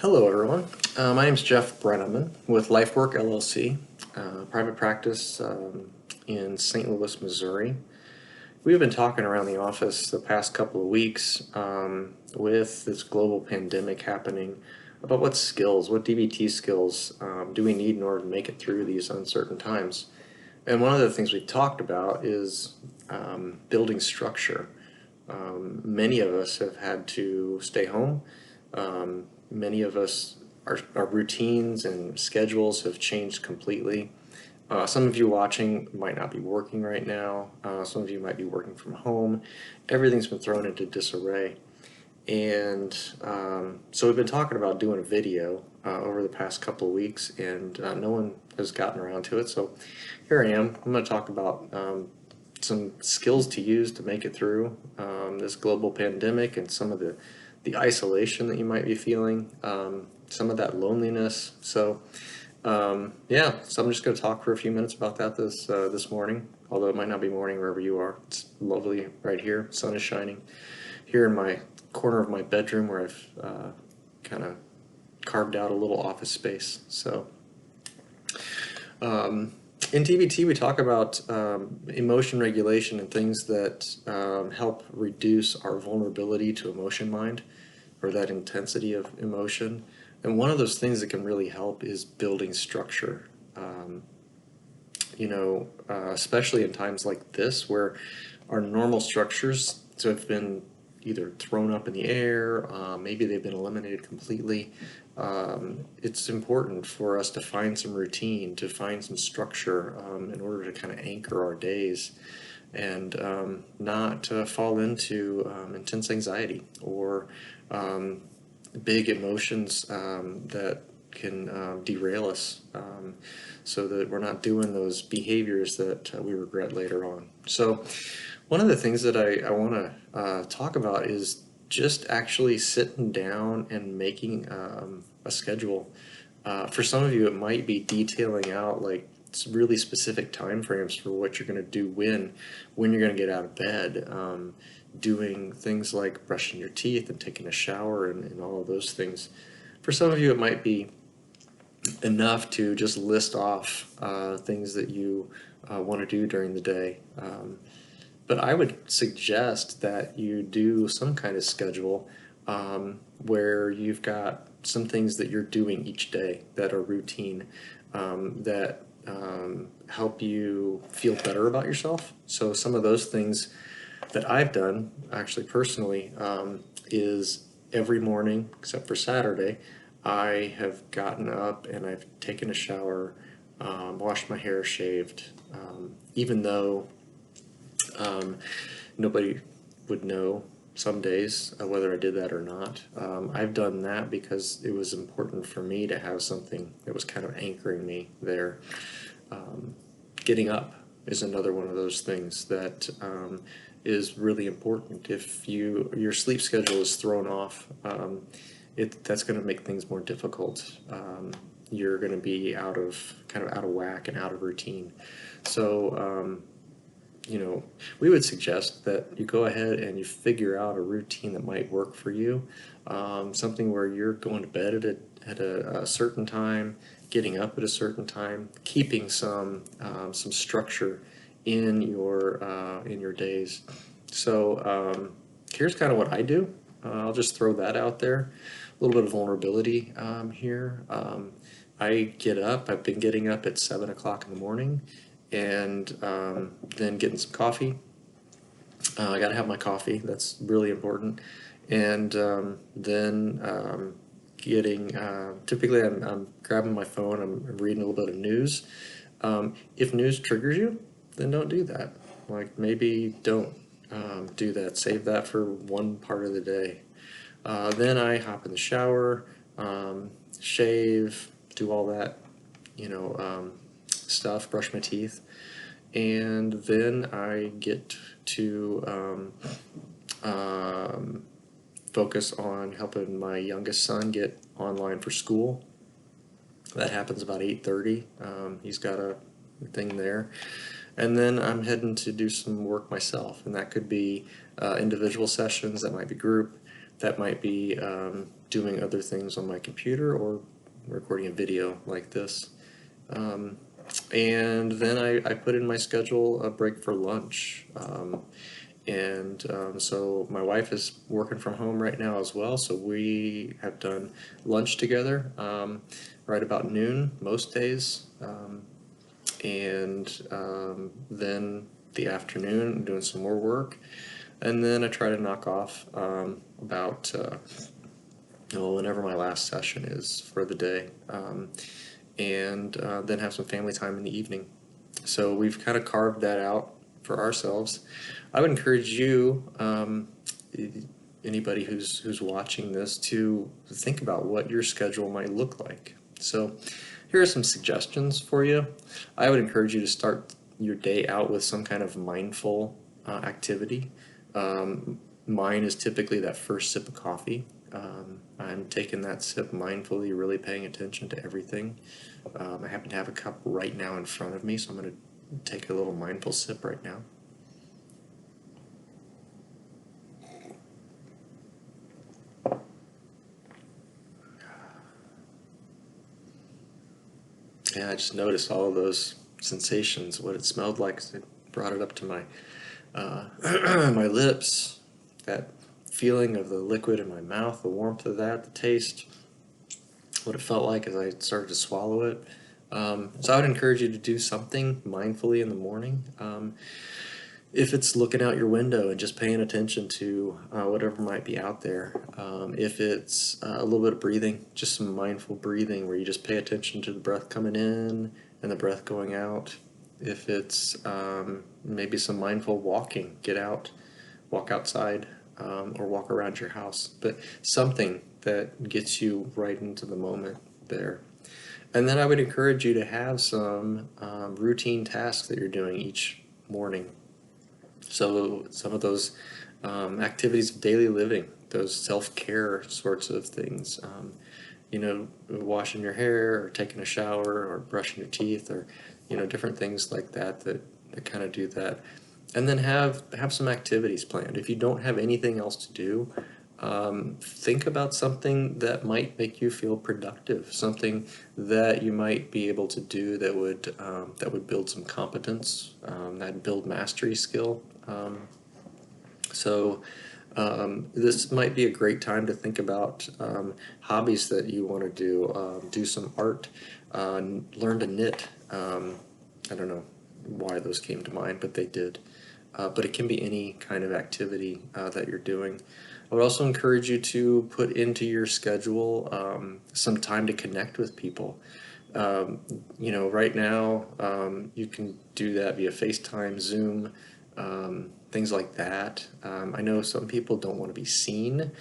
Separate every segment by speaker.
Speaker 1: Hello, everyone. My name is Jeff Brenneman with Lifework LLC, private practice in St. Louis, Missouri. We've been talking around the office the past couple of weeks with this global pandemic happening about what skills, what DBT skills do we need in order to make it through these uncertain times. And one of the things we've talked about is building structure. Many of us have had to stay home. Many of us, our routines and schedules have changed completely. Some of you watching might not be working right now. Some of you might be working from home. Everything's been thrown into disarray. And so we've been talking about doing a video over the past couple of weeks, and no one has gotten around to it. So here I am. I'm going to talk about some skills to use to make it through this global pandemic and some of the isolation that you might be feeling, some of that loneliness. So yeah, so I'm just going to talk for a few minutes about that this morning, although it might not be morning wherever you are. It's lovely right here. Sun is shining here in my corner of my bedroom where I've kind of carved out a little office space. So in DBT, we talk about emotion regulation and things that help reduce our vulnerability to emotion mind, or that intensity of emotion. And one of those things that can really help is building structure. Especially in times like this where our normal structures have been either thrown up in the air, maybe they've been eliminated completely. It's important for us to find some routine, to find some structure in order to kind of anchor our days and not fall into intense anxiety or big emotions that can derail us so that we're not doing those behaviors that we regret later on. So one of the things that I want to talk about is just actually sitting down and making a schedule. For some of you, it might be detailing out like really specific time frames for what you're going to do when you're going to get out of bed, doing things like brushing your teeth and taking a shower and all of those things. For some of you, it might be enough to just list off things that you want to do during the day. But I would suggest that you do some kind of schedule where you've got some things that you're doing each day that are routine, that help you feel better about yourself. So some of those things that I've done, actually personally, is every morning, except for Saturday, I have gotten up and I've taken a shower, washed my hair, shaved, even though nobody would know some days whether I did that or not. I've done that because it was important for me to have something that was kind of anchoring me there. Getting up is another one of those things that is really important. If your sleep schedule is thrown off, that's going to make things more difficult. You're going to be out of whack and out of routine. So we would suggest that you go ahead and you figure out a routine that might work for you. Something where you're going to bed at a certain time, getting up at a certain time, keeping some structure in your days. So here's kind of what I do. I'll just throw that out there. A little bit of vulnerability here. I get up. I've been getting up at 7 o'clock in the morning, and then getting some coffee. I got to have my coffee. That's really important. And then typically I'm grabbing my phone, I'm reading a little bit of news. If news triggers you, then don't do that. Like, maybe don't do that. Save that for one part of the day. Then I hop in the shower, shave, do all that, stuff, brush my teeth, and then I get to focus on helping my youngest son get online for school. That happens about 8:30. He's got a thing there. And then I'm heading to do some work myself, and that could be individual sessions, that might be group, That might be doing other things on my computer or recording a video like this. And then I put in my schedule a break for lunch. So my wife is working from home right now as well, so we have done lunch together right about noon most days. Then the afternoon, doing some more work. And then I try to knock off about whenever my last session is for the day, and then have some family time in the evening. So we've kind of carved that out for ourselves. I would encourage you, anybody who's watching this, to think about what your schedule might look like. So here are some suggestions for you. I would encourage you to start your day out with some kind of mindful activity. Mine is typically that first sip of coffee. I'm taking that sip mindfully, really paying attention to everything. I happen to have a cup right now in front of me, so I'm going to take a little mindful sip right now. Yeah, I just noticed all of those sensations, what it smelled like as I brought it up to my my lips, that feeling of the liquid in my mouth, the warmth of that, the taste, what it felt like as I started to swallow it. So I would encourage you to do something mindfully in the morning. If it's looking out your window and just paying attention to whatever might be out there. If it's a little bit of breathing, just some mindful breathing where you just pay attention to the breath coming in and the breath going out. If it's maybe some mindful walking, get out, walk outside, or walk around your house, but something that gets you right into the moment there. And then I would encourage you to have some routine tasks that you're doing each morning. So some of those activities of daily living, those self-care sorts of things, washing your hair or taking a shower or brushing your teeth, or different things like that kind of do that. And then have some activities planned. If you don't have anything else to do, think about something that might make you feel productive, something that you might be able to do that would build some competence, that build mastery skill. This might be a great time to think about hobbies that you want to do some art, learn to knit. I don't know why those came to mind, but they did. But it can be any kind of activity that you're doing. I would also encourage you to put into your schedule some time to connect with people. Right now you can do that via FaceTime, Zoom, things like that. I know some people don't want to be seen,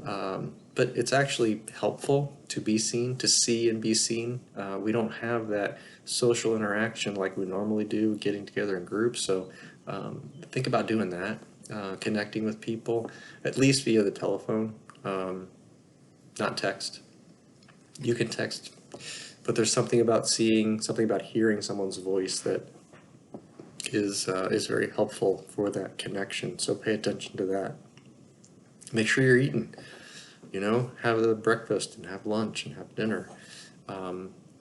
Speaker 1: but it's actually helpful to be seen, to see and be seen. We don't have that social interaction like we normally do, getting together in groups, so think about doing that, connecting with people, at least via the telephone, not text. You can text, but there's something about hearing someone's voice that is very helpful for that connection. So pay attention to that. Make sure you're eating. Have the breakfast and have lunch and have dinner.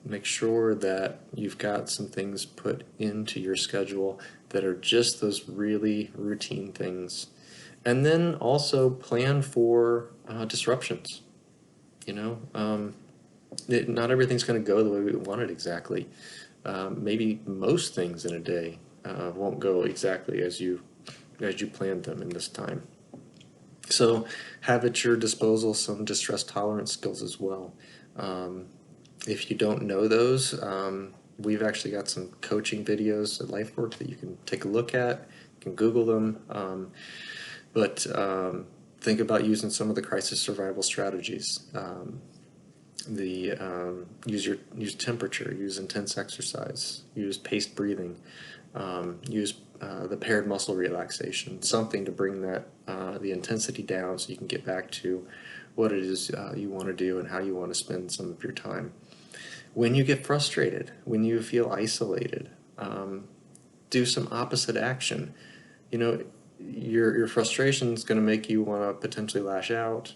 Speaker 1: Make sure that you've got some things put into your schedule that are just those really routine things. And then also plan for disruptions. Not everything's going to go the way we want it exactly. Maybe most things in a day won't go exactly as you planned them in this time. So have at your disposal some distress tolerance skills as well. If you don't know those, we've actually got some coaching videos at LifeWork that you can take a look at. You can Google them. But think about using some of the crisis survival strategies. Use temperature, use intense exercise, use paced breathing, use the paired muscle relaxation, something to bring that the intensity down so you can get back to what it is you want to do and how you want to spend some of your time. When you get frustrated, when you feel isolated, do some opposite action. Your frustration is going to make you want to potentially lash out.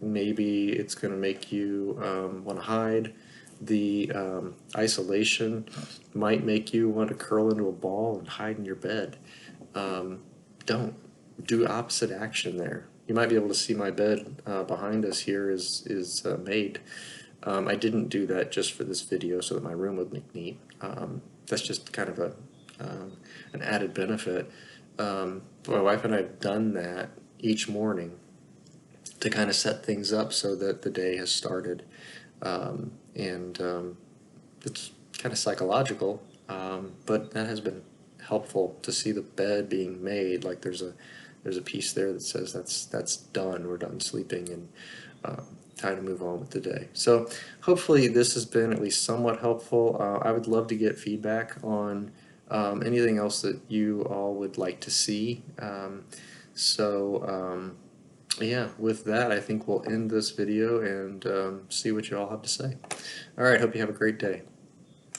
Speaker 1: Maybe it's going to make you want to hide. The isolation might make you want to curl into a ball and hide in your bed. Don't do opposite action there. You might be able to see my bed behind us here is made. I didn't do that just for this video so that my room would look neat. That's just kind of an added benefit. My wife and I have done that each morning to kind of set things up so that the day has started. And it's kind of psychological, but that has been helpful to see the bed being made. Like there's a piece there that says that's done. We're done sleeping, and time to move on with the day. So hopefully this has been at least somewhat helpful. I would love to get feedback on anything else that you all would like to see. Yeah, with that, I think we'll end this video and see what you all have to say. All right, hope you have a great day.